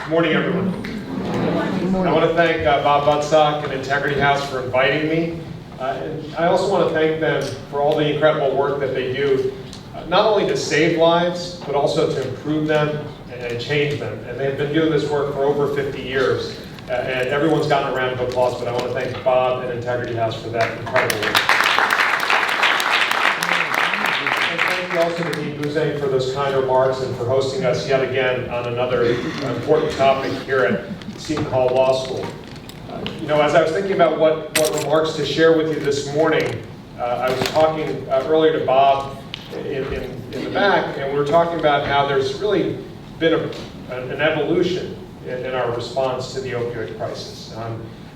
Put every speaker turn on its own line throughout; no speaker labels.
Good morning, everyone. I want to thank Bob Budsock and Integrity House for inviting me. And I also want to thank them for all the incredible work that they do, not only to save lives, but also to improve them and change them. And they've been doing this work for over 50 years. And everyone's gotten a round of applause, but I want to thank Bob and Integrity House for that incredible work. And thank you also to Dean Bouzang for those kind remarks and for hosting us yet again on another important topic here at Seton Hall Law School. As I was thinking about what remarks to share with you this morning, I was talking earlier to Bob in the back, and we were talking about how there's really been an evolution in our response to the opioid crisis.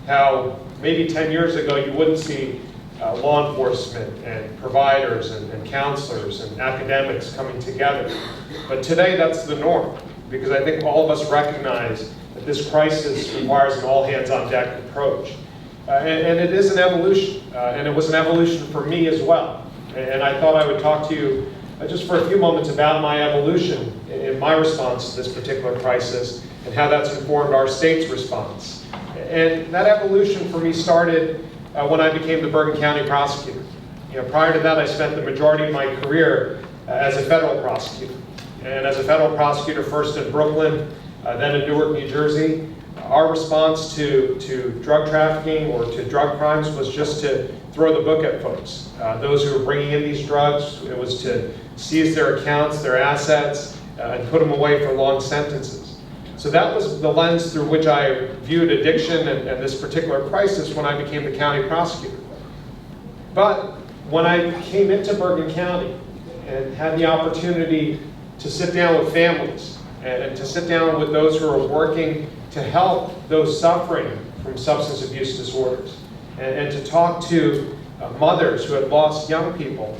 How maybe 10 years ago you wouldn't see law enforcement and providers and counselors and academics coming together. But today that's the norm, because I think all of us recognize that this crisis requires an all-hands-on-deck approach. And it is an evolution, and it was an evolution for me as well. And I thought I would talk to you just for a few moments about my evolution in my response to this particular crisis and how that's informed our state's response. And that evolution for me started when I became the Bergen County prosecutor. Prior to that, I spent the majority of my career as a federal prosecutor. And as a federal prosecutor, first in Brooklyn, then in Newark, New Jersey, our response to drug trafficking or to drug crimes was just to throw the book at folks. Those who were bringing in these drugs, it was to seize their accounts, their assets, and put them away for long sentences. So that was the lens through which I viewed addiction and this particular crisis when I became the county prosecutor. But when I came into Bergen County and had the opportunity to sit down with families and to sit down with those who are working to help those suffering from substance abuse disorders and to talk to mothers who had lost young people,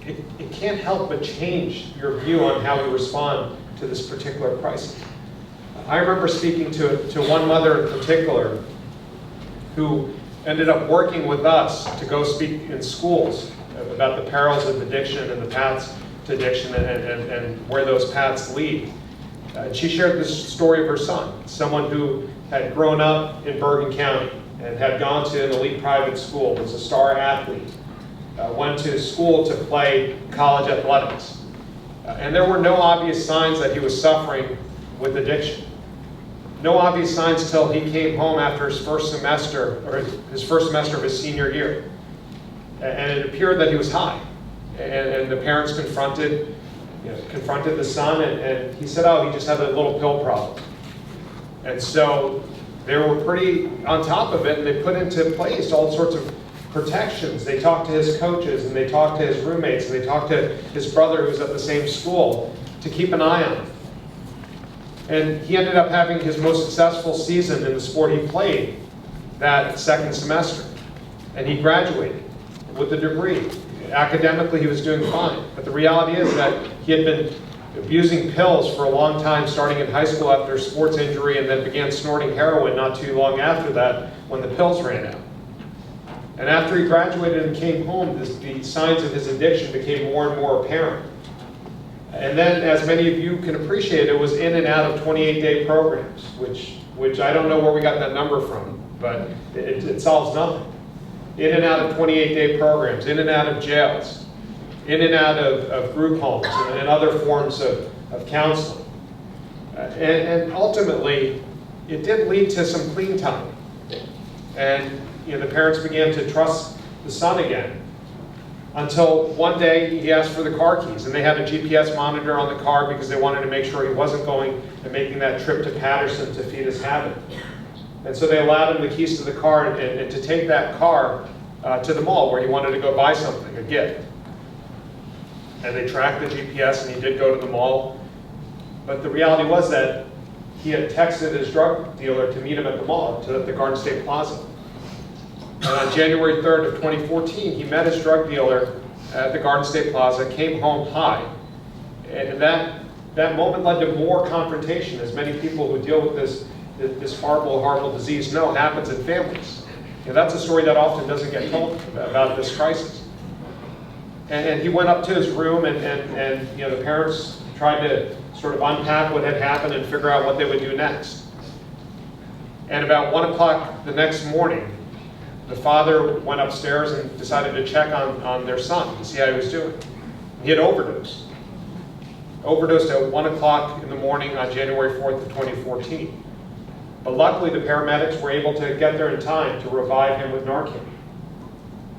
it can't help but change your view on how we respond to this particular crisis. I remember speaking to one mother in particular who ended up working with us to go speak in schools about the perils of addiction and the paths to addiction and where those paths lead. She shared this story of her son, someone who had grown up in Bergen County and had gone to an elite private school, was a star athlete, went to school to play college athletics. And there were no obvious signs that he was suffering with addiction. No obvious signs until he came home after his first semester of his senior year. And it appeared that he was high. And the parents confronted the son, and he said, oh, he just had a little pill problem. And so they were pretty on top of it, and they put into place all sorts of protections. They talked to his coaches, and they talked to his roommates, and they talked to his brother who was at the same school to keep an eye on him. And he ended up having his most successful season in the sport he played that second semester. And he graduated with a degree. Academically, he was doing fine. But the reality is that he had been abusing pills for a long time, starting in high school after a sports injury, and then began snorting heroin not too long after that when the pills ran out. And after he graduated and came home, the signs of his addiction became more and more apparent. And then, as many of you can appreciate, it was in and out of 28-day programs, which I don't know where we got that number from, but it solves nothing. In and out of 28-day programs, in and out of jails, in and out of group homes and other forms of counseling. And ultimately, it did lead to some clean time. And the parents began to trust the son again. Until one day he asked for the car keys, and they had a GPS monitor on the car because they wanted to make sure he wasn't going and making that trip to Patterson to feed his habit. And so they allowed him the keys to the car and to take that car to the mall where he wanted to go buy something, a gift. And they tracked the GPS, and he did go to the mall. But the reality was that he had texted his drug dealer to meet him at the mall, at the Garden State Plaza. And on January 3rd of 2014, he met his drug dealer at the Garden State Plaza, came home high. And that moment led to more confrontation, as many people who deal with this horrible disease know happens in families. That's a story that often doesn't get told about this crisis. And he went up to his room, and the parents tried to sort of unpack what had happened and figure out what they would do next. And about 1 o'clock the next morning, the father went upstairs and decided to check on their son to see how he was doing. He had overdosed. Overdosed at 1 o'clock in the morning on January 4th of 2014. But luckily the paramedics were able to get there in time to revive him with Narcan.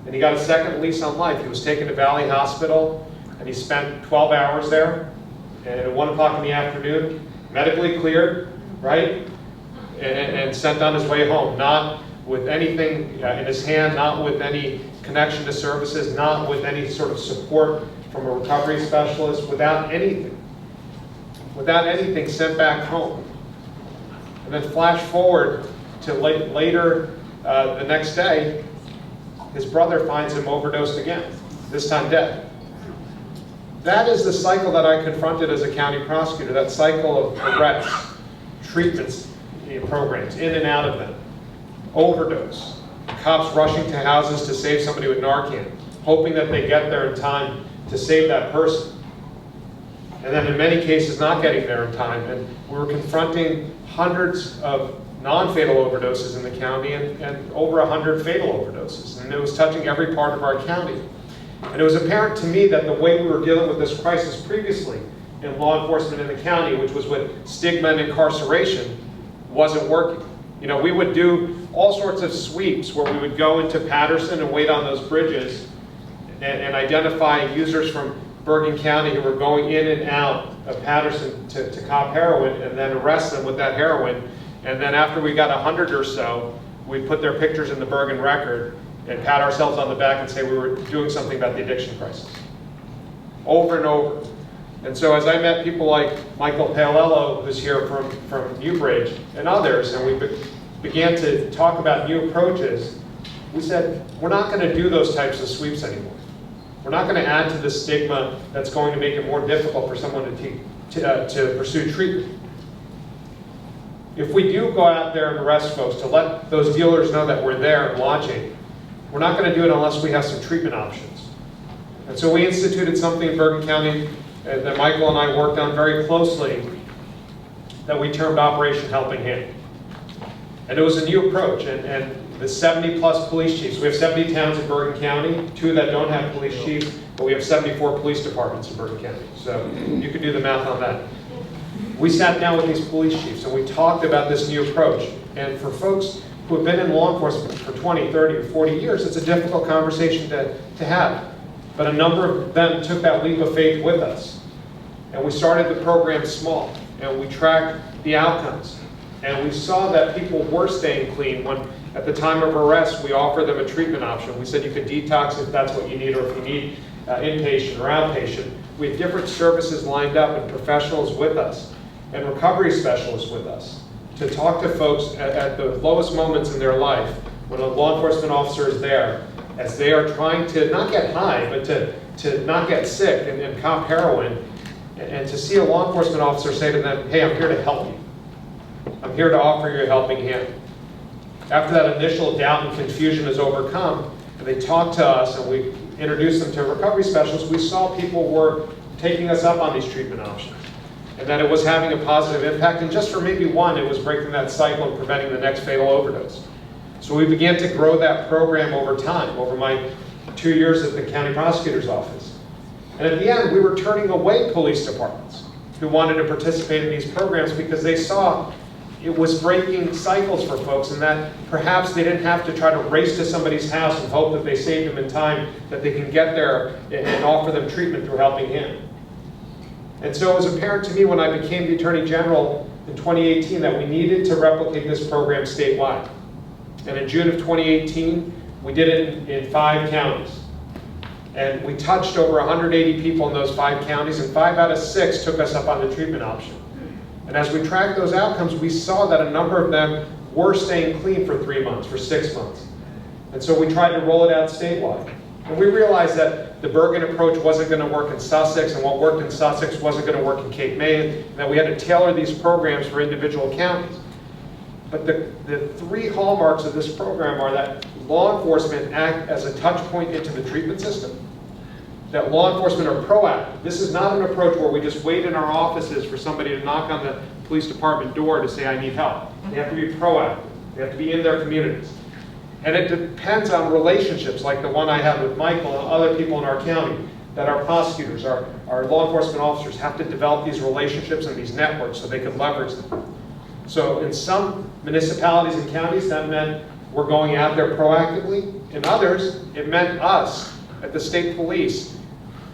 And he got a second lease on life. He was taken to Valley Hospital and he spent 12 hours there. And at 1 o'clock in the afternoon, medically cleared, right? And sent on his way home, not with anything in his hand, not with any connection to services, not with any sort of support from a recovery specialist, without anything. Without anything, sent back home. And then flash forward to later the next day, his brother finds him overdosed again, this time dead. That is the cycle that I confronted as a county prosecutor, that cycle of arrests, treatments, programs, in and out of them. Overdose, cops rushing to houses to save somebody with Narcan, hoping that they get there in time to save that person. And then in many cases not getting there in time. And we were confronting hundreds of non-fatal overdoses in the county and over 100 fatal overdoses. And it was touching every part of our county. And it was apparent to me that the way we were dealing with this crisis previously in law enforcement in the county, which was with stigma and incarceration, wasn't working. You know, we would do all sorts of sweeps where we would go into Patterson and wait on those bridges and identify users from Bergen County who were going in and out of Patterson to cop heroin, and then arrest them with that heroin. And then after we got 100 or so, we'd put their pictures in the Bergen Record and pat ourselves on the back and say we were doing something about the addiction crisis. Over and over. And so as I met people like Michael Paolello, who's here from Newbridge, and others, and we began to talk about new approaches, we said, we're not going to do those types of sweeps anymore. We're not going to add to the stigma that's going to make it more difficult for someone to pursue treatment. If we do go out there and arrest folks, to let those dealers know that we're there and watching, we're not going to do it unless we have some treatment options. And so we instituted something in Bergen County that Michael and I worked on very closely that we termed Operation Helping Hand. And it was a new approach, and the 70 plus police chiefs, we have 70 towns in Bergen County, 2 that don't have police chiefs, but we have 74 police departments in Bergen County. So you can do the math on that. We sat down with these police chiefs and we talked about this new approach. And for folks who have been in law enforcement for 20, 30, or 40 years, it's a difficult conversation to have. But a number of them took that leap of faith with us. And we started the program small, and we tracked the outcomes. And we saw that people were staying clean when, at the time of arrest, we offered them a treatment option. We said you could detox if that's what you need, or if you need inpatient or outpatient. We had different services lined up and professionals with us, and recovery specialists with us, to talk to folks at the lowest moments in their life, when a law enforcement officer is there, as they are trying to not get high, but to not get sick and cop heroin, and to see a law enforcement officer say to them, hey, I'm here to help you. I'm here to offer you a helping hand. After that initial doubt and confusion is overcome, and they talk to us and we introduce them to recovery specialists, we saw people were taking us up on these treatment options, and that it was having a positive impact. And just for maybe one, it was breaking that cycle and preventing the next fatal overdose. So we began to grow that program over time, over my 2 years at the county prosecutor's office. And at the end, we were turning away police departments who wanted to participate in these programs because they saw it was breaking cycles for folks, and that perhaps they didn't have to try to race to somebody's house and hope that they saved them in time, that they can get there and offer them treatment through Helping Hand. And so it was apparent to me when I became the Attorney General in 2018 that we needed to replicate this program statewide. And in June of 2018, we did it in 5 counties. And we touched over 180 people in those 5 counties, and 5 out of 6 took us up on the treatment option. And as we tracked those outcomes, we saw that a number of them were staying clean for 3 months, for 6 months. And so we tried to roll it out statewide. And we realized that the Bergen approach wasn't going to work in Sussex, and what worked in Sussex wasn't going to work in Cape May, and that we had to tailor these programs for individual counties. But the 3 hallmarks of this program are that law enforcement act as a touch point into the treatment system, that law enforcement are proactive. This is not an approach where we just wait in our offices for somebody to knock on the police department door to say, I need help. They have to be proactive. They have to be in their communities. And it depends on relationships like the one I have with Michael and other people in our county, that our prosecutors, our law enforcement officers have to develop these relationships and these networks so they can leverage them. So in some municipalities and counties, that meant we're going out there proactively. In others, it meant us at the state police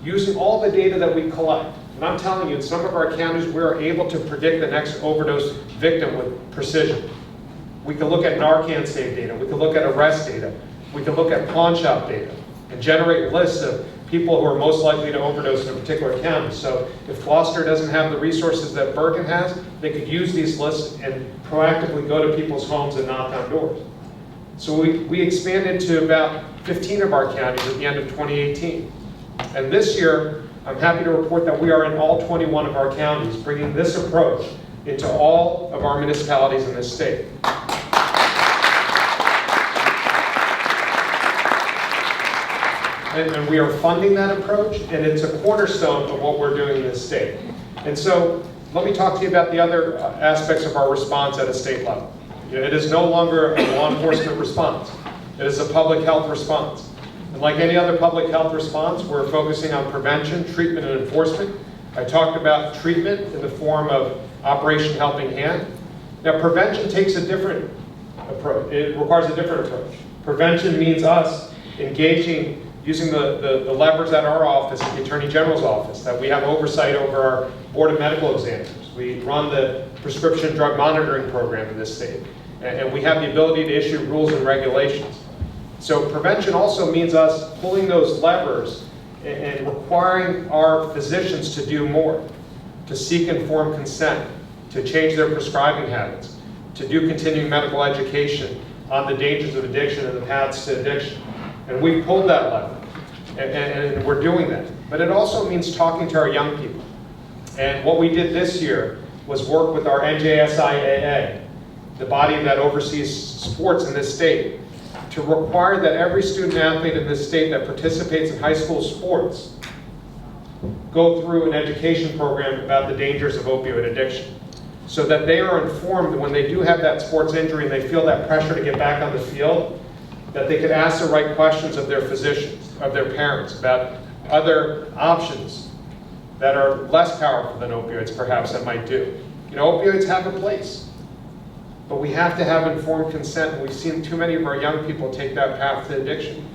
using all the data that we collect. And I'm telling you, in some of our counties, we're able to predict the next overdose victim with precision. We can look at Narcan save data. We can look at arrest data. We can look at pawn shop data and generate lists of people who are most likely to overdose in a particular county. So if Gloucester doesn't have the resources that Bergen has, they could use these lists and proactively go to people's homes and knock on doors. So we expanded to about 15 of our counties at the end of 2018. And this year, I'm happy to report that we are in all 21 of our counties, bringing this approach into all of our municipalities in this state. And we are funding that approach, and it's a cornerstone of what we're doing in this state. And so, let me talk to you about the other aspects of our response at a state level. It is no longer a law enforcement response. It is a public health response. And like any other public health response, we're focusing on prevention, treatment, and enforcement. I talked about treatment in the form of Operation Helping Hand. Now, prevention takes a different approach. It requires a different approach. Prevention means us engaging, using the levers at our office, the Attorney General's office, that we have oversight over our Board of Medical Examiners. We run the prescription drug monitoring program in this state, and we have the ability to issue rules and regulations. So prevention also means us pulling those levers and requiring our physicians to do more, to seek informed consent, to change their prescribing habits, to do continuing medical education on the dangers of addiction and the paths to addiction. And we've pulled that lever, and we're doing that. But it also means talking to our young people. And what we did this year was work with our NJSIAA, the body that oversees sports in this state, to require that every student athlete in this state that participates in high school sports go through an education program about the dangers of opioid addiction, so that they are informed when they do have that sports injury and they feel that pressure to get back on the field, that they could ask the right questions of their physicians, of their parents, about other options that are less powerful than opioids perhaps that might do. You know, opioids have a place, but we have to have informed consent, and we've seen too many of our young people take that path to addiction.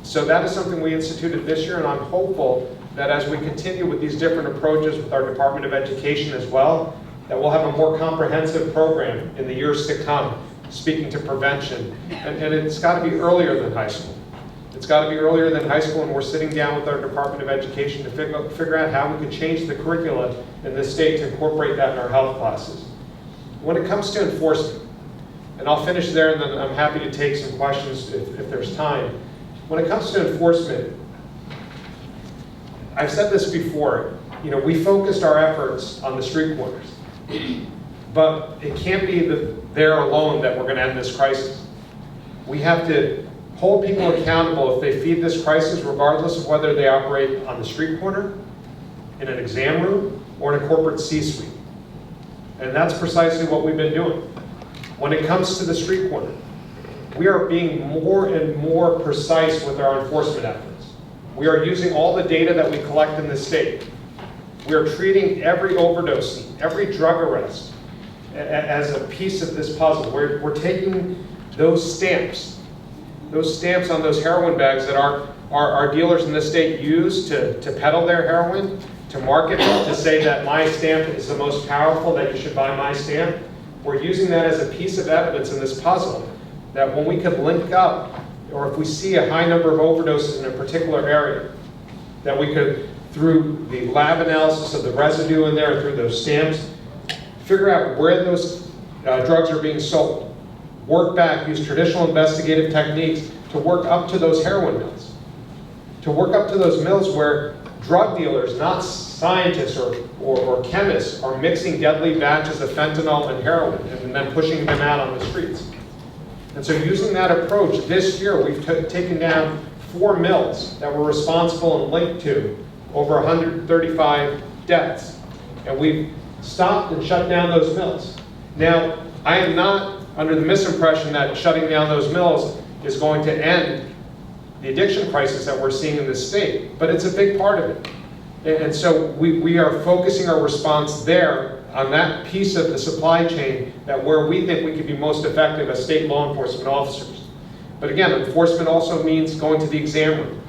So that is something we instituted this year, and I'm hopeful that as we continue with these different approaches with our Department of Education as well, that we'll have a more comprehensive program in the years to come, speaking to prevention. And it's got to be earlier than high school. It's got to be earlier than high school, and we're sitting down with our Department of Education to figure out how we can change the curricula in this state to incorporate that in our health classes. When it comes to enforcement, and I'll finish there and then I'm happy to take some questions if there's time. When it comes to enforcement, I've said this before, you know, we focused our efforts on the street corners, but it can't be there alone that we're going to end this crisis. We have to hold people accountable if they feed this crisis, regardless of whether they operate on the street corner, in an exam room, or in a corporate C-suite. And that's precisely what we've been doing. When it comes to the street corner, we are being more and more precise with our enforcement efforts. We are using all the data that we collect in this state. We are treating every overdose scene, every drug arrest, as a piece of this puzzle. We're taking those stamps on those heroin bags that our dealers in this state use to peddle their heroin, to market it, to say that my stamp is the most powerful, that you should buy my stamp. We're using that as a piece of evidence in this puzzle, that when we could link up, or if we see a high number of overdoses in a particular area, that we could, through the lab analysis of the residue in there, through those stamps, figure out where those drugs are being sold. Work back, use traditional investigative techniques to work up to those heroin mills. To work up to those mills where drug dealers, not scientists or chemists, are mixing deadly batches of fentanyl and heroin and then pushing them out on the streets. And so using that approach, this year we've taken down 4 mills that were responsible and linked to over 135 deaths. And we've stopped and shut down those mills. Now, I am not under the misimpression that shutting down those mills is going to end the addiction crisis that we're seeing in this state, but it's a big part of it. And so we are focusing our response there on that piece of the supply chain that where we think we can be most effective as state law enforcement officers. But again, enforcement also means going to the exam room.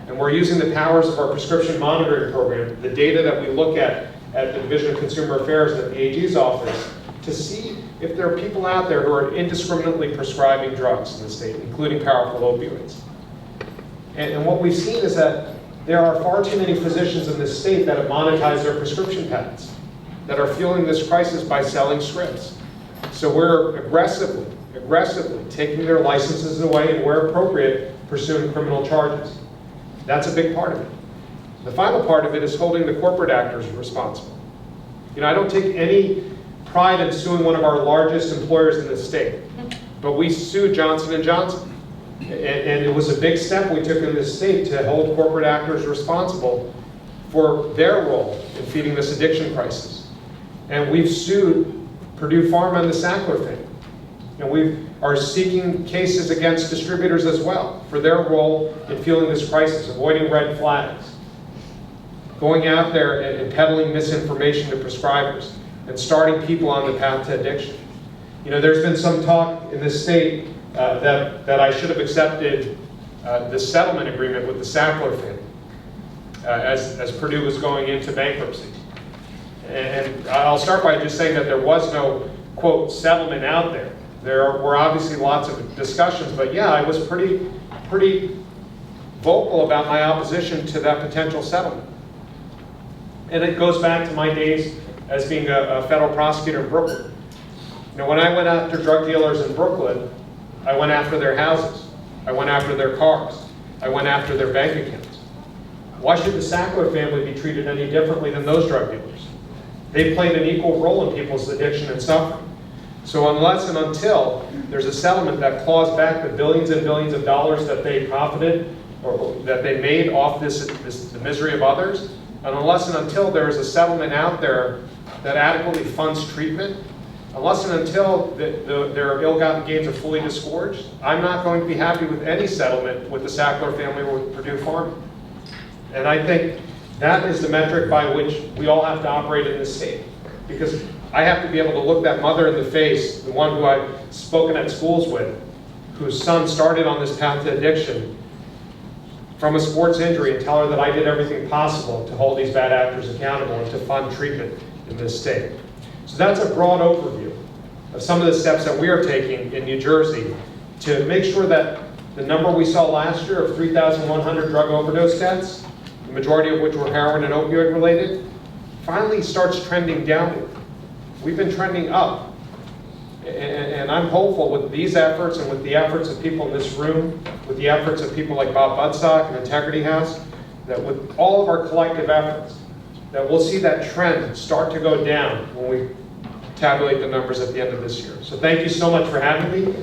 And we're using the powers of our prescription monitoring program, the data that we look at the Division of Consumer Affairs at the AG's office, to see if there are people out there who are indiscriminately prescribing drugs in the state, including powerful opioids. And what we've seen is that there are far too many physicians in this state that have monetized their prescription patents, that are fueling this crisis by selling scripts. So we're aggressively taking their licenses away and where appropriate, pursuing criminal charges. That's a big part of it. The final part of it is holding the corporate actors responsible. You know, I don't take any pride in suing one of our largest employers in the state, but we sued Johnson & Johnson. And it was a big step we took in this state to hold corporate actors responsible for their role in feeding this addiction crisis. And we've sued Purdue Pharma and the Sackler family. And we are seeking cases against distributors as well for their role in fueling this crisis, avoiding red flags, going out there and peddling misinformation to prescribers, and starting people on the path to addiction. You know, there's been some talk in this state that I should have accepted the settlement agreement with the Sackler family as Purdue was going into bankruptcy. And I'll start by just saying that there was no, quote, settlement out there. There were obviously lots of discussions, but yeah, I was pretty vocal about my opposition to that potential settlement. And it goes back to my days as being a federal prosecutor in Brooklyn. You know, when I went after drug dealers in Brooklyn, I went after their houses. I went after their cars. I went after their bank accounts. Why should the Sackler family be treated any differently than those drug dealers? They played an equal role in people's addiction and suffering. So unless and until there's a settlement that claws back the billions and billions of dollars that they profited or that they made off the misery of others, and unless and until there is a settlement out there that adequately funds treatment, unless and until their ill-gotten gains are fully disgorged, I'm not going to be happy with any settlement with the Sackler family or with Purdue Pharma. And I think that is the metric by which we all have to operate in this state. Because I have to be able to look that mother in the face, the one who I've spoken at schools with, whose son started on this path to addiction from a sports injury, and tell her that I did everything possible to hold these bad actors accountable and to fund treatment in this state. So that's a broad overview of some of the steps that we are taking in New Jersey to make sure that the number we saw last year of 3,100 drug overdose deaths, the majority of which were heroin and opioid related, finally starts trending downward. We've been trending up. And I'm hopeful with these efforts and with the efforts of people in this room, with the efforts of people like Bob Budstock and Integrity House, that with all of our collective efforts, that we'll see that trend start to go down when we tabulate the numbers at the end of this year. So thank you so much for having me.